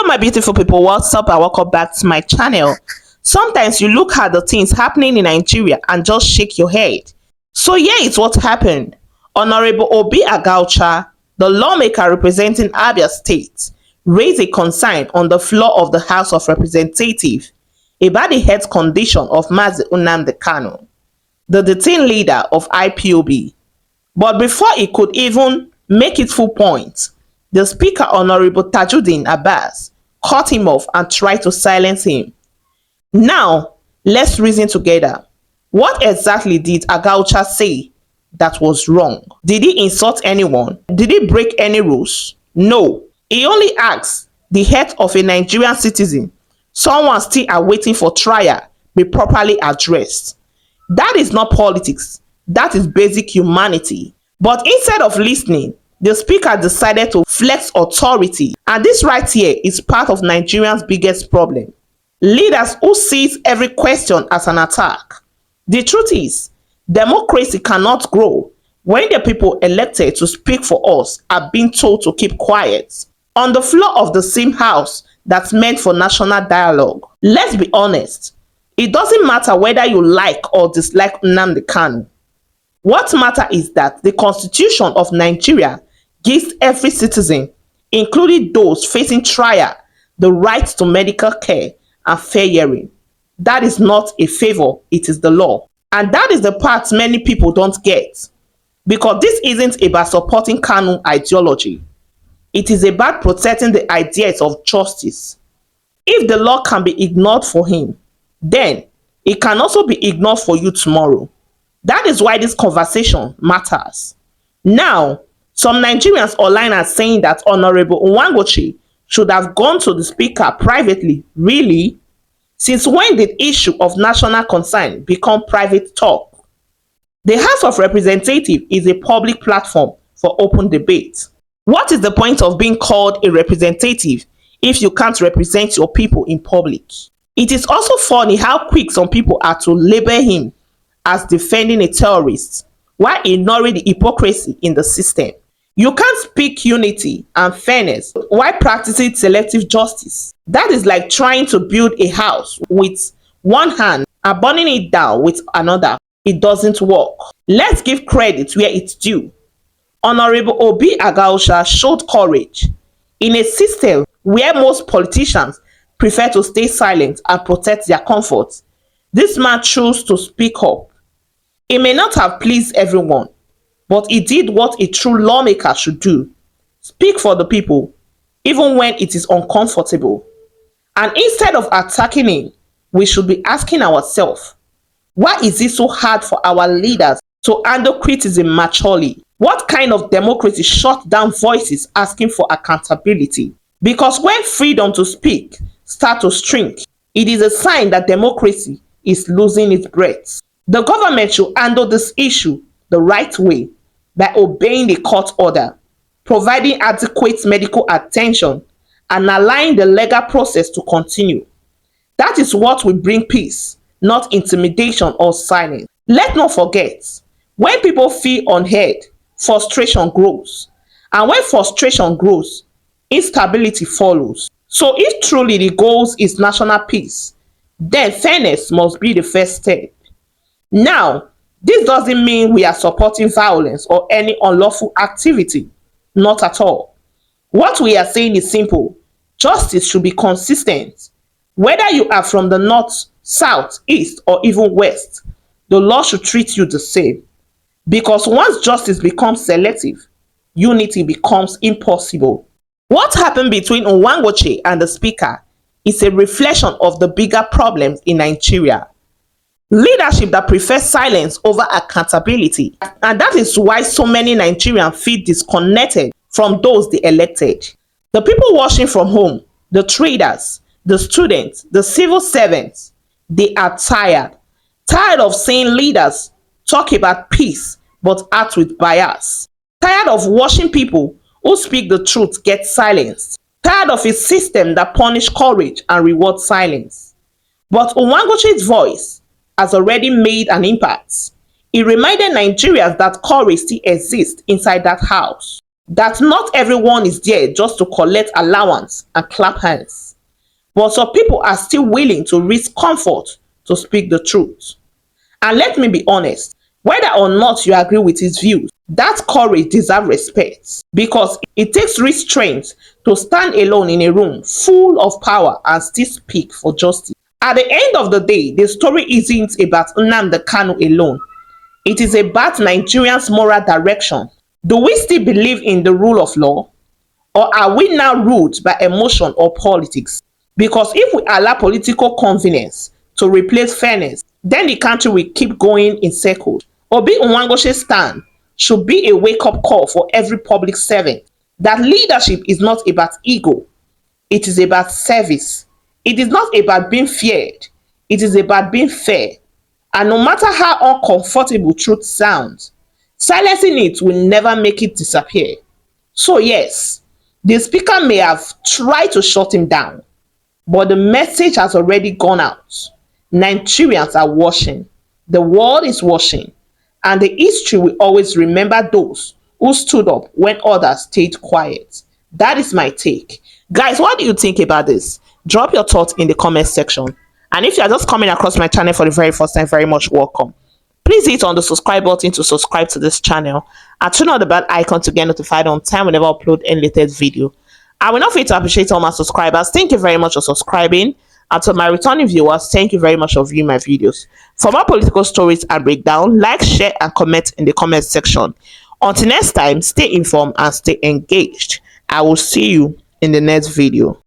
Hello my beautiful people, what's up and welcome back to my channel. Sometimes you look at the things happening in Nigeria and just shake your head. So here is what happened. Honorable Obi Agwuocha, the lawmaker representing Abia State, raised a concern on the floor of the House of Representatives about the health condition of Mazi Nnamdi Kanu, the detained leader of IPOB. But before he could even make it full point, the Speaker, Honorable Tajudeen Abbas, cut him off and tried to silence him. Now, let's reason together. What exactly did Agwuocha say that was wrong? Did he insult anyone? Did he break any rules? No. He only asked the health of a Nigerian citizen, someone still awaiting for trial, be properly addressed. That is not politics. That is basic humanity. But instead of listening, the speaker decided to flex authority, and this right here is part of Nigerians' biggest problem. Leaders who sees every question as an attack. The truth is, democracy cannot grow when the people elected to speak for us are being told to keep quiet on the floor of the same house that's meant for national dialogue. Let's be honest, it doesn't matter whether you like or dislike Nnamdi Kanu. What matters is that the Constitution of Nigeria gives every citizen, including those facing trial, the right to medical care and fair hearing. That is not a favor, it is the law. And that is the part many people don't get. Because this isn't about supporting Kanu ideology. It is about protecting the ideas of justice. If the law can be ignored for him, then it can also be ignored for you tomorrow. That is why this conversation matters. Now, some Nigerians online are saying that Honorable Agwuocha should have gone to the speaker privately. Really? Since when did issue of national concern become private talk? The House of Representatives is a public platform for open debate. What is the point of being called a representative if you can't represent your people in public? It is also funny how quick some people are to label him as defending a terrorist while ignoring the hypocrisy in the system. You can't speak unity and fairness while practicing selective justice. That is like trying to build a house with one hand and burning it down with another. It doesn't work. Let's give credit where it's due. Honorable Obi Agwuocha showed courage in a system where most politicians prefer to stay silent and protect their comfort. This man chose to speak up. It may not have pleased everyone, but he did what a true lawmaker should do. Speak for the people, even when it is uncomfortable. And instead of attacking him, we should be asking ourselves, why is it so hard for our leaders to handle criticism maturely? What kind of democracy shut down voices asking for accountability? Because when freedom to speak starts to shrink, it is a sign that democracy is losing its breath. The government should handle this issue the right way by obeying the court order, providing adequate medical attention, and allowing the legal process to continue. That is what will bring peace, not intimidation or silence. Let's not forget, when people feel unheard, frustration grows. And when frustration grows, instability follows. So if truly the goal is national peace, then fairness must be the first step. Now, this doesn't mean we are supporting violence or any unlawful activity. Not at all. What we are saying is simple. Justice should be consistent. Whether you are from the north, south, east, or even west, the law should treat you the same. Because once justice becomes selective, unity becomes impossible. What happened between Agwuocha and the speaker is a reflection of the bigger problems in Nigeria. Leadership that prefers silence over accountability. And that is why so many Nigerians feel disconnected from those they elected. The people watching from home, the traders, the students, the civil servants, they are tired. Tired of seeing leaders talk about peace but act with bias. Tired of watching people who speak the truth get silenced. Tired of a system that punishes courage and rewards silence. But Agwuocha's voice has already made an impact. He reminded Nigerians that courage still exists inside that house. That not everyone is there just to collect allowance and clap hands. But some people are still willing to risk comfort to speak the truth. And let me be honest, whether or not you agree with his views, that courage deserves respect because it takes restraint to stand alone in a room full of power and still speak for justice. At the end of the day, the story isn't about Nnamdi Kanu alone. It is about Nigerians' moral direction. Do we still believe in the rule of law? Or are we now ruled by emotion or politics? Because if we allow political convenience to replace fairness, then the country will keep going in circles. Obi Agwuocha's stand should be a wake-up call for every public servant that leadership is not about ego, it is about service. It is not about being feared, it is about being fair. And no matter how uncomfortable truth sounds, silencing it will never make it disappear. So yes, the speaker may have tried to shut him down, but the message has already gone out. Nigerians are watching, the world is watching, and the history will always remember those who stood up when others stayed quiet. That is my take. Guys, what do you think about this? Drop your thoughts in the comment section. And if you are just coming across my channel for the very first time, very much welcome. Please hit on the subscribe button to subscribe to this channel and turn on the bell icon to get notified on time whenever I upload any latest video. I will not fail to appreciate all my subscribers. Thank you very much for subscribing. And to my returning viewers, thank you very much for viewing my videos. For more political stories and breakdown, like, share, and comment in the comment section. Until next time, stay informed and stay engaged. I will see you in the next video.